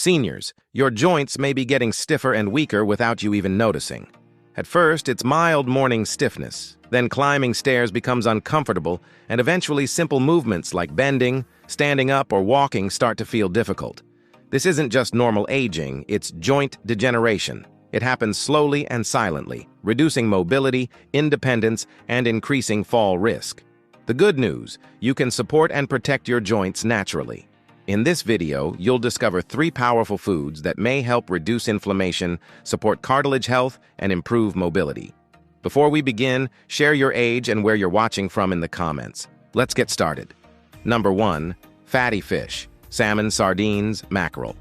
Seniors, your joints may be getting stiffer and weaker without you even noticing. At first, it's mild morning stiffness. Then climbing stairs becomes uncomfortable, and eventually simple movements like bending, standing up, or walking start to feel difficult. This isn't just normal aging, it's joint degeneration. It happens slowly and silently, reducing mobility, independence, and increasing fall risk. The good news, you can support and protect your joints naturally. In this video, you'll discover 3 powerful foods that may help reduce inflammation, support cartilage health, and improve mobility. Before we begin, share your age and where you're watching from in the comments. Let's get started. Number 1. Fatty fish. Salmon, sardines, mackerel.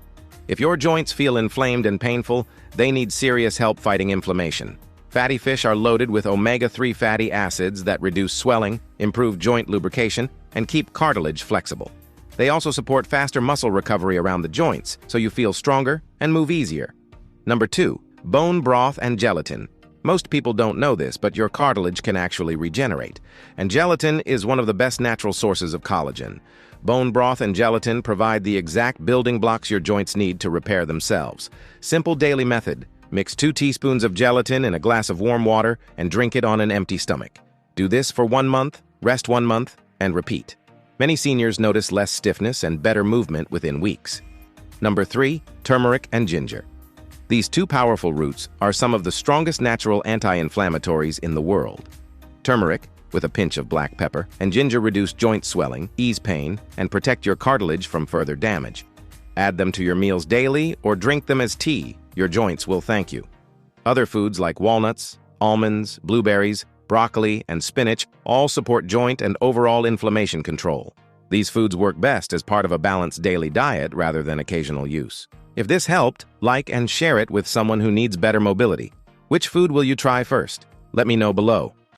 If your joints feel inflamed and painful, they need serious help fighting inflammation. Fatty fish are loaded with omega-3 fatty acids that reduce swelling, improve joint lubrication, and keep cartilage flexible. They also support faster muscle recovery around the joints, so you feel stronger and move easier. Number 2. Bone broth and gelatin. Most people don't know this, but your cartilage can actually regenerate, and gelatin is one of the best natural sources of collagen. Bone broth and gelatin provide the exact building blocks your joints need to repair themselves. Simple daily method. Mix 2 teaspoons of gelatin in a glass of warm water and drink it on an empty stomach. Do this for 1 month, rest 1 month, and repeat. Many seniors notice less stiffness and better movement within weeks. Number 3. Turmeric and ginger. These 2 powerful roots are some of the strongest natural anti-inflammatories in the world. Turmeric, with a pinch of black pepper, and ginger reduce joint swelling, ease pain, and protect your cartilage from further damage. Add them to your meals daily or drink them as tea. Your joints will thank you. Other foods like walnuts, almonds, blueberries, broccoli, and spinach all support joint and overall inflammation control. These foods work best as part of a balanced daily diet rather than occasional use. If this helped, like and share it with someone who needs better mobility. Which food will you try first? Let me know below.